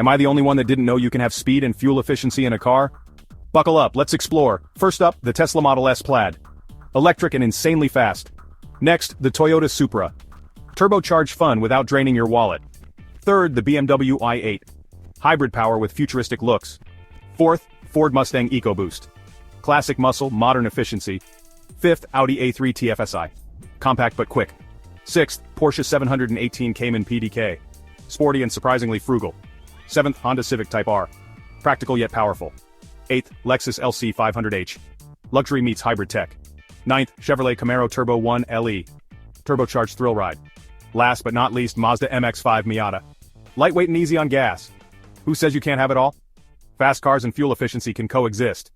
Am I the only one that didn't know you can have speed and fuel efficiency in a car? Buckle up, let's explore. First up, the Tesla Model S Plaid. Electric and insanely fast. Next, the Toyota Supra. Turbocharged fun without draining your wallet. Third, the BMW i8. Hybrid power with futuristic looks. Fourth, Ford Mustang EcoBoost. Classic muscle, modern efficiency. Fifth, Audi A3 TFSI. Compact but quick. Sixth, Porsche 718 Cayman PDK. Sporty and surprisingly frugal. Seventh, Honda Civic Type R. Practical yet powerful. Eighth, Lexus LC 500h. Luxury meets hybrid tech. Ninth, Chevrolet Camaro Turbo 1 LE. Turbocharged thrill ride. Last but not least, Mazda MX-5 Miata. Lightweight and easy on gas. Who says you can't have it all? Fast cars and fuel efficiency can coexist.